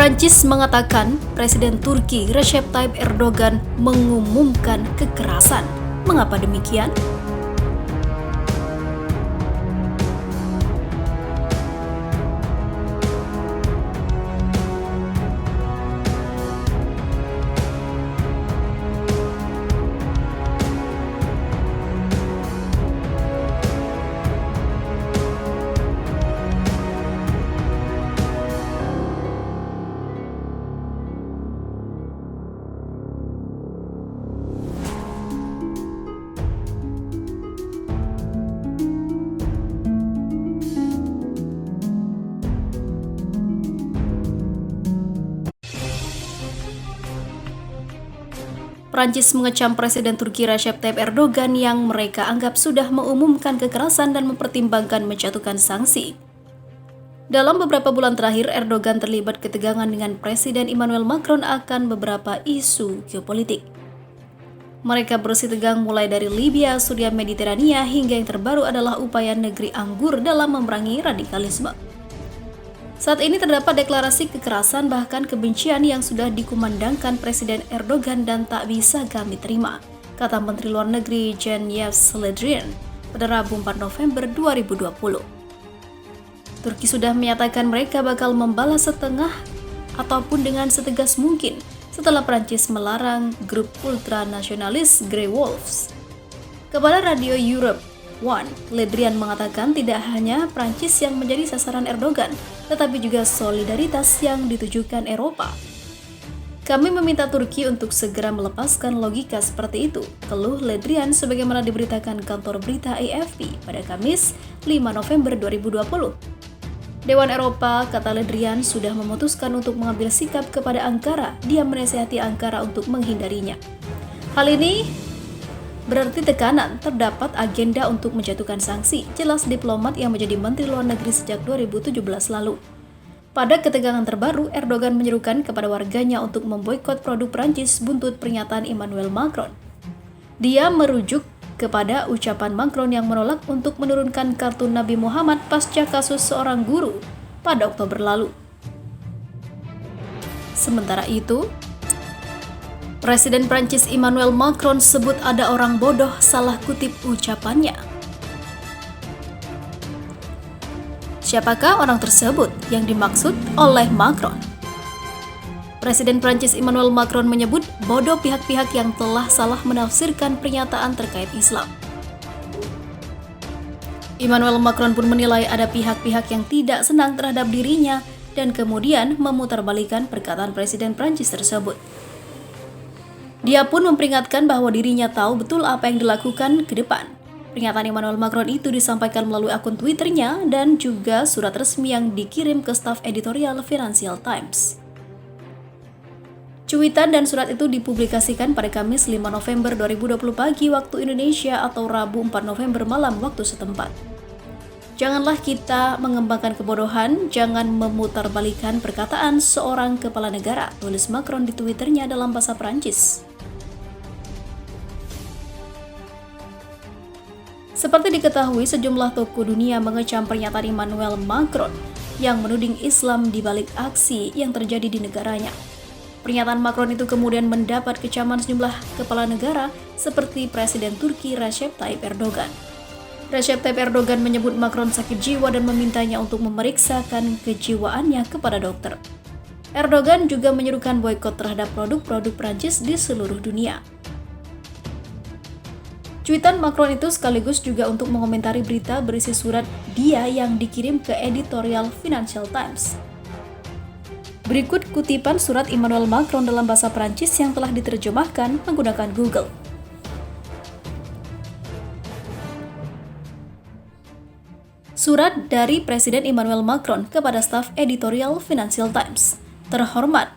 Prancis mengatakan Presiden Turki Recep Tayyip Erdogan mengumumkan kekerasan. Mengapa demikian? Prancis mengecam Presiden Turki Recep Tayyip Erdogan yang mereka anggap sudah mengumumkan kekerasan dan mempertimbangkan menjatuhkan sanksi. Dalam beberapa bulan terakhir, Erdogan terlibat ketegangan dengan Presiden Emmanuel Macron akan beberapa isu geopolitik. Mereka bersih tegang mulai dari Libya, Suriah, Mediterania, hingga yang terbaru adalah upaya negeri anggur dalam memerangi radikalisme. Saat ini terdapat deklarasi kekerasan bahkan kebencian yang sudah dikumandangkan Presiden Erdogan dan tak bisa kami terima, kata Menteri Luar Negeri Jan-Yves Le Drian pada Rabu 4 November 2020. Turki sudah menyatakan mereka bakal membalas setengah ataupun dengan setegas mungkin setelah Prancis melarang grup ultranasionalis Grey Wolves. Kepada Radio Europe One, Le Drian mengatakan tidak hanya Prancis yang menjadi sasaran Erdogan, tetapi juga solidaritas yang ditujukan Eropa. Kami meminta Turki untuk segera melepaskan logika seperti itu, keluh Le Drian sebagaimana diberitakan kantor berita AFP pada Kamis 5 November 2020. Dewan Eropa, kata Le Drian, sudah memutuskan untuk mengambil sikap kepada Ankara. Dia menasihati Ankara untuk menghindarinya. Hal ini berarti tekanan, terdapat agenda untuk menjatuhkan sanksi, jelas diplomat yang menjadi Menteri Luar Negeri sejak 2017 lalu. Pada ketegangan terbaru, Erdogan menyerukan kepada warganya untuk memboikot produk Prancis buntut pernyataan Emmanuel Macron. Dia merujuk kepada ucapan Macron yang menolak untuk menurunkan kartun Nabi Muhammad pasca kasus seorang guru pada Oktober lalu. Sementara itu, Presiden Prancis Emmanuel Macron sebut ada orang bodoh, salah kutip ucapannya. Siapakah orang tersebut yang dimaksud oleh Macron? Presiden Prancis Emmanuel Macron menyebut bodoh pihak-pihak yang telah salah menafsirkan pernyataan terkait Islam. Emmanuel Macron pun menilai ada pihak-pihak yang tidak senang terhadap dirinya dan kemudian memutarbalikkan perkataan Presiden Prancis tersebut. Dia pun memperingatkan bahwa dirinya tahu betul apa yang dilakukan ke depan. Pernyataan Emmanuel Macron itu disampaikan melalui akun Twitternya dan juga surat resmi yang dikirim ke staf editorial Financial Times. Cuitan dan surat itu dipublikasikan pada Kamis 5 November 2020 pagi waktu Indonesia atau Rabu 4 November malam waktu setempat. Janganlah kita mengembangkan kebodohan, jangan memutarbalikkan perkataan seorang kepala negara, tulis Macron di Twitternya dalam bahasa Prancis. Seperti diketahui, sejumlah tokoh dunia mengecam pernyataan Emmanuel Macron yang menuding Islam di balik aksi yang terjadi di negaranya. Pernyataan Macron itu kemudian mendapat kecaman sejumlah kepala negara seperti Presiden Turki Recep Tayyip Erdogan. Recep Tayyip Erdogan menyebut Macron sakit jiwa dan memintanya untuk memeriksakan kejiwaannya kepada dokter. Erdogan juga menyerukan boikot terhadap produk-produk Prancis di seluruh dunia. Cuitan Macron itu sekaligus juga untuk mengomentari berita berisi surat dia yang dikirim ke editorial Financial Times. Berikut kutipan surat Emmanuel Macron dalam bahasa Prancis yang telah diterjemahkan menggunakan Google. Surat dari Presiden Emmanuel Macron kepada staf editorial Financial Times. Terhormat,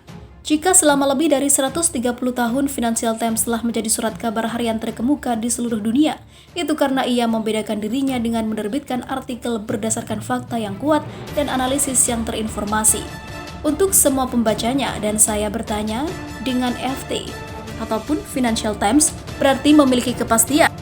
jika selama lebih dari 130 tahun Financial Times telah menjadi surat kabar harian terkemuka di seluruh dunia, itu karena ia membedakan dirinya dengan menerbitkan artikel berdasarkan fakta yang kuat dan analisis yang terinformasi. Untuk semua pembacanya, dan saya bertanya, dengan FT ataupun Financial Times berarti memiliki kepastian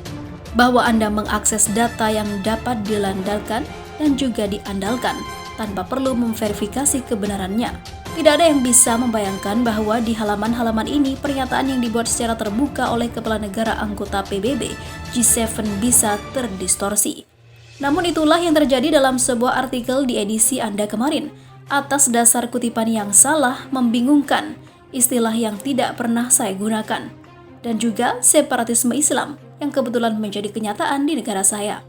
bahwa Anda mengakses data yang dapat dilandalkan dan juga diandalkan tanpa perlu memverifikasi kebenarannya. Tidak ada yang bisa membayangkan bahwa di halaman-halaman ini pernyataan yang dibuat secara terbuka oleh kepala negara anggota PBB G7 bisa terdistorsi. Namun itulah yang terjadi dalam sebuah artikel di edisi Anda kemarin. Atas dasar kutipan yang salah, membingungkan, istilah yang tidak pernah saya gunakan, dan juga separatisme Islam yang kebetulan menjadi kenyataan di negara saya.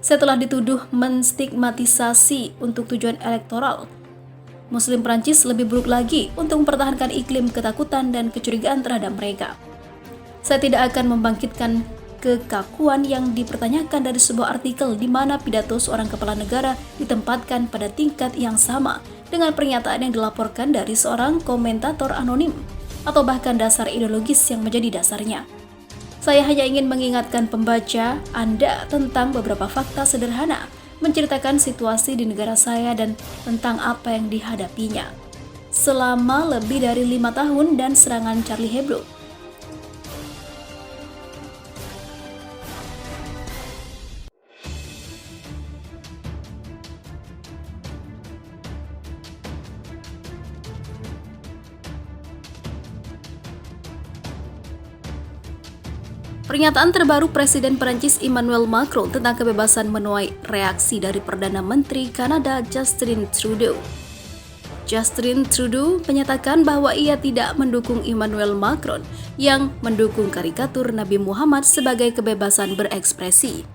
Setelah dituduh menstigmatisasi untuk tujuan elektoral, Muslim Prancis lebih buruk lagi untuk mempertahankan iklim ketakutan dan kecurigaan terhadap mereka. Saya tidak akan membangkitkan kekakuan yang dipertanyakan dari sebuah artikel di mana pidato seorang kepala negara ditempatkan pada tingkat yang sama dengan pernyataan yang dilaporkan dari seorang komentator anonim atau bahkan dasar ideologis yang menjadi dasarnya. Saya hanya ingin mengingatkan pembaca Anda tentang beberapa fakta sederhana, menceritakan situasi di negara saya dan tentang apa yang dihadapinya selama lebih dari 5 tahun dan serangan Charlie Hebdo. Pernyataan terbaru Presiden Perancis Emmanuel Macron tentang kebebasan menuai reaksi dari Perdana Menteri Kanada Justin Trudeau. Justin Trudeau menyatakan bahwa ia tidak mendukung Emmanuel Macron yang mendukung karikatur Nabi Muhammad sebagai kebebasan berekspresi.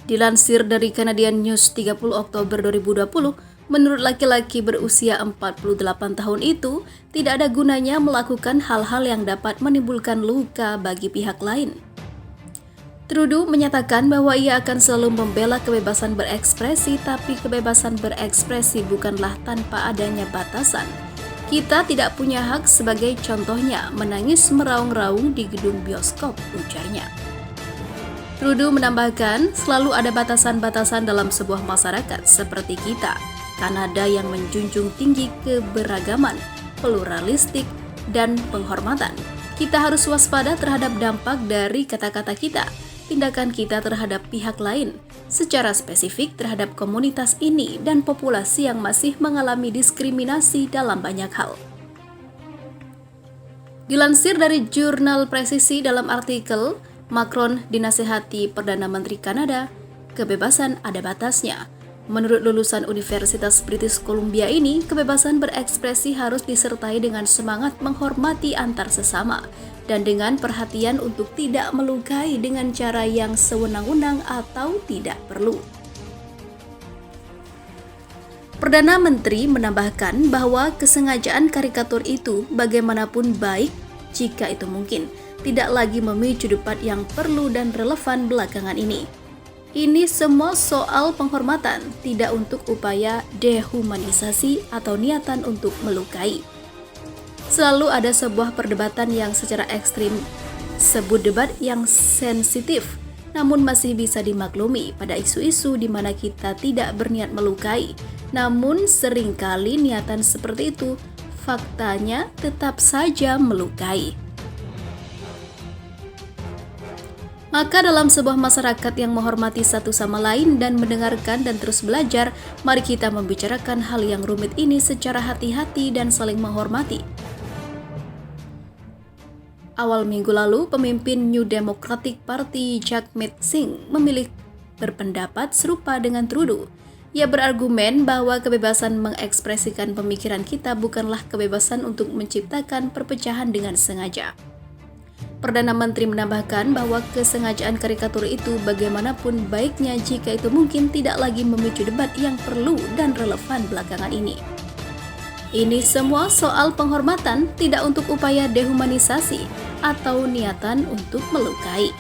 Dilansir dari Canadian News 30 Oktober 2020, menurut laki-laki berusia 48 tahun itu, tidak ada gunanya melakukan hal-hal yang dapat menimbulkan luka bagi pihak lain. Trudeau menyatakan bahwa ia akan selalu membela kebebasan berekspresi, tapi kebebasan berekspresi bukanlah tanpa adanya batasan. Kita tidak punya hak sebagai contohnya menangis meraung-raung di gedung bioskop, ujarnya. Trudeau menambahkan, selalu ada batasan-batasan dalam sebuah masyarakat seperti kita, Kanada yang menjunjung tinggi keberagaman, pluralistik, dan penghormatan. Kita harus waspada terhadap dampak dari kata-kata kita, tindakan kita terhadap pihak lain, secara spesifik terhadap komunitas ini dan populasi yang masih mengalami diskriminasi dalam banyak hal. Dilansir dari jurnal Presisi dalam artikel, Macron dinasihati Perdana Menteri Kanada, kebebasan ada batasnya. Menurut lulusan Universitas British Columbia ini, kebebasan berekspresi harus disertai dengan semangat menghormati antar sesama dan dengan perhatian untuk tidak melukai dengan cara yang sewenang-wenang atau tidak perlu. Perdana Menteri menambahkan bahwa kesengajaan karikatur itu bagaimanapun baik jika itu mungkin, tidak lagi memicu debat yang perlu dan relevan belakangan ini. Ini semua soal penghormatan, tidak untuk upaya dehumanisasi atau niatan untuk melukai. Selalu ada sebuah perdebatan yang secara ekstrim, sebut debat yang sensitif, namun masih bisa dimaklumi pada isu-isu di mana kita tidak berniat melukai. Namun seringkali niatan seperti itu, faktanya tetap saja melukai. Maka dalam sebuah masyarakat yang menghormati satu sama lain dan mendengarkan dan terus belajar, mari kita membicarakan hal yang rumit ini secara hati-hati dan saling menghormati. Awal minggu lalu, pemimpin New Democratic Party Jagmeet Singh memilih berpendapat serupa dengan Trudeau. Ia berargumen bahwa kebebasan mengekspresikan pemikiran kita bukanlah kebebasan untuk menciptakan perpecahan dengan sengaja. Perdana Menteri menambahkan bahwa kesengajaan karikatur itu bagaimanapun baiknya jika itu mungkin tidak lagi memicu debat yang perlu dan relevan belakangan ini. Ini semua soal penghormatan, tidak untuk upaya dehumanisasi atau niatan untuk melukai.